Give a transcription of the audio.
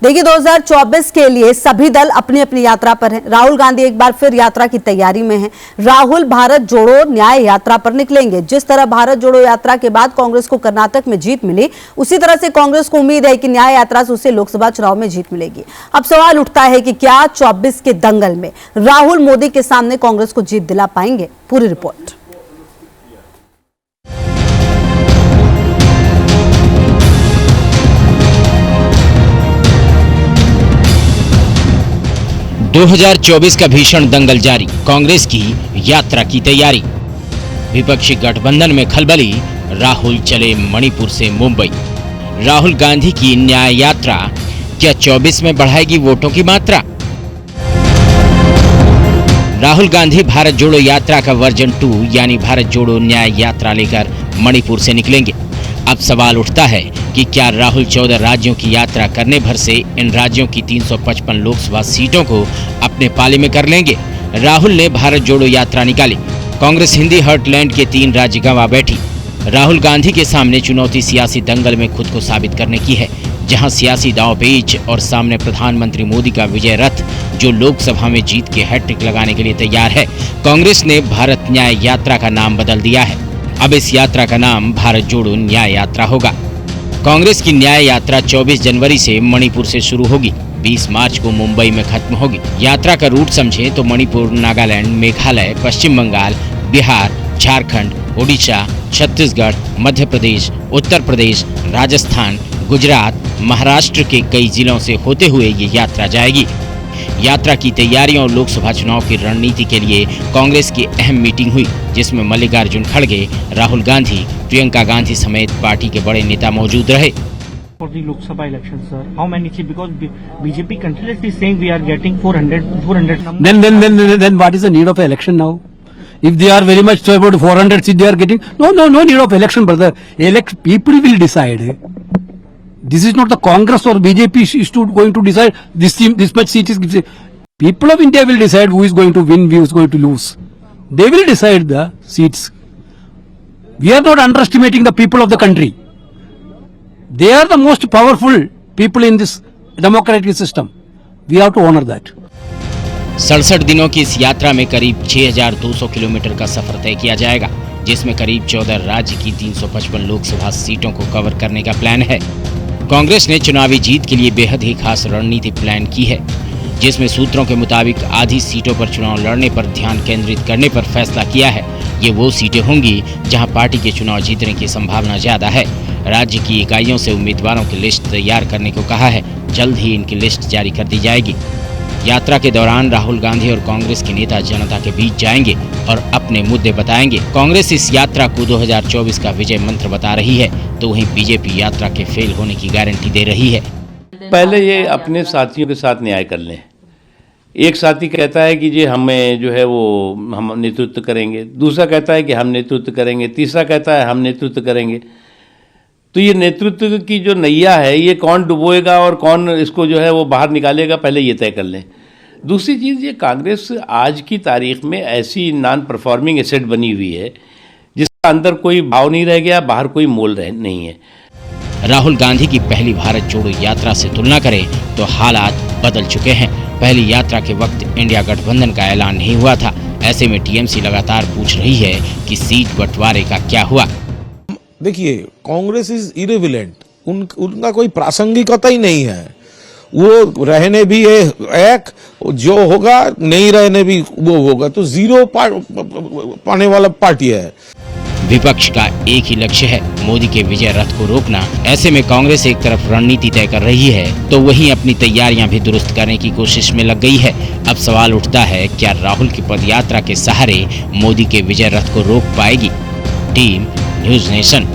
देखिए 2024 के लिए सभी दल अपनी अपनी यात्रा पर हैं। राहुल गांधी एक बार फिर यात्रा की तैयारी में हैं। राहुल भारत जोड़ो न्याय यात्रा पर निकलेंगे। जिस तरह भारत जोड़ो यात्रा के बाद कांग्रेस को कर्नाटक में जीत मिली, उसी तरह से कांग्रेस को उम्मीद है कि न्याय यात्रा से उसे लोकसभा चुनाव में जीत मिलेगी। अब सवाल उठता है कि क्या 24 के दंगल में राहुल मोदी के सामने कांग्रेस को जीत दिला पाएंगे? पूरी रिपोर्ट। दो 2024 का भीषण दंगल जारी, कांग्रेस की यात्रा की तैयारी। विपक्षी गठबंधन में खलबली, राहुल चले मणिपुर से मुंबई। राहुल गांधी की न्याय यात्रा क्या 24 में बढ़ाएगी वोटों की मात्रा? राहुल गांधी भारत जोड़ो यात्रा का वर्जन 2 यानी भारत जोड़ो न्याय यात्रा लेकर मणिपुर से निकलेंगे। अब सवाल उठता है कि क्या राहुल 14 राज्यों की यात्रा करने भर से इन राज्यों की 355 लोकसभा सीटों को अपने पाले में कर लेंगे? राहुल ने भारत जोड़ो यात्रा निकाली, कांग्रेस हिंदी हार्टलैंड के 3 राज्य गंवा बैठी। राहुल गांधी के सामने चुनौती सियासी दंगल में खुद को साबित करने की है, जहां सियासी दांवपेच और सामने प्रधानमंत्री मोदी का विजय रथ जो लोकसभा में जीत के हैट्रिक लगाने के लिए तैयार है। कांग्रेस ने भारत न्याय यात्रा का नाम बदल दिया है। अब इस यात्रा का नाम भारत जोड़ो न्याय यात्रा होगा। कांग्रेस की न्याय यात्रा 24 जनवरी से मणिपुर से शुरू होगी, 20 मार्च को मुंबई में खत्म होगी। यात्रा का रूट समझें तो मणिपुर, नागालैंड, मेघालय, पश्चिम बंगाल, बिहार, झारखंड, ओडिशा, छत्तीसगढ़, मध्य प्रदेश, उत्तर प्रदेश, राजस्थान, गुजरात, महाराष्ट्र के कई जिलों से होते हुए ये यात्रा जाएगी। यात्रा की तैयारियों और लोकसभा चुनाव की रणनीति के लिए कांग्रेस की अहम मीटिंग हुई, जिसमें मल्लिकार्जुन खड़गे, राहुल गांधी, प्रियंका गांधी समेत पार्टी के बड़े नेता मौजूद रहे। For the Lok Sabha election, sir, how many seats? Because BJP continuously saying we are getting 400 numbers. Then what is the need of election now? If they are very much so about 400 seats they are getting, no need of election, brother. People will decide. This is not the Congress or BJP is going to decide this much seat is. People of India will decide who is going to win, who is going to lose. They will decide the seats. We are not underestimating the people of the country. They are the most powerful people in this democratic system. We have to honor that. 67 दिनों की इस यात्रा में करीब 6200 kilometre का सफर तय किया जाएगा, जिसमें करीब 14 राज्य की 355 लोकसभा सीटों को कवर करने का प्लान है। कांग्रेस ने चुनावी जीत के लिए बेहद ही खास रणनीति प्लान की है, जिसमें सूत्रों के मुताबिक आधी सीटों पर चुनाव लड़ने पर ध्यान केंद्रित करने पर फैसला किया है। ये वो सीटें होंगी जहां पार्टी के चुनाव जीतने की संभावना ज्यादा है। राज्य की इकाइयों से उम्मीदवारों की लिस्ट तैयार करने को कहा है। जल्द ही इनकी लिस्ट जारी कर दी जाएगी। यात्रा के दौरान राहुल गांधी और कांग्रेस के नेता जनता के बीच जाएंगे और अपने मुद्दे बताएंगे। कांग्रेस इस यात्रा को 2024 का विजय मंत्र बता रही है, तो वहीं बीजेपी यात्रा के फेल होने की गारंटी दे रही है। पहले ये अपने साथियों के साथ न्याय कर लें। एक साथी कहता है कि जी हमें जो है वो हम नेतृत्व करेंगे, दूसरा कहता है कि हम नेतृत्व करेंगे, तीसरा कहता है हम नेतृत्व करेंगे। तो ये नेतृत्व की जो नैया है ये कौन डुबोएगा और कौन इसको जो है वो बाहर निकालेगा, पहले ये तय कर लें। दूसरी चीज़, ये कांग्रेस आज की तारीख में ऐसी नॉन परफॉर्मिंग एसेट बनी हुई है जिसका अंदर कोई भाव नहीं रह गया, बाहर कोई मोल नहीं है। राहुल गांधी की पहली भारत जोड़ो यात्रा से तुलना करें तो हालात बदल चुके हैं। पहली यात्रा के वक्त इंडिया गठबंधन का ऐलान नहीं हुआ था। ऐसे में टीएमसी लगातार पूछ रही है कि सीट बंटवारे का क्या हुआ। देखिए, कांग्रेस इज इरेविलेंट, उनका कोई प्रासंगिकता ही नहीं है। वो रहने भी है एक, जो होगा नहीं रहने भी वो होगा, तो जीरो पाने वाला पार्टी है। विपक्ष का एक ही लक्ष्य है, मोदी के विजय रथ को रोकना। ऐसे में कांग्रेस एक तरफ रणनीति तय कर रही है तो वहीं अपनी तैयारियां भी दुरुस्त करने की कोशिश में लग गई है। अब सवाल उठता है, क्या राहुल की पदयात्रा के सहारे मोदी के विजय रथ को रोक पाएगी टीम न्यूज़ नेशन?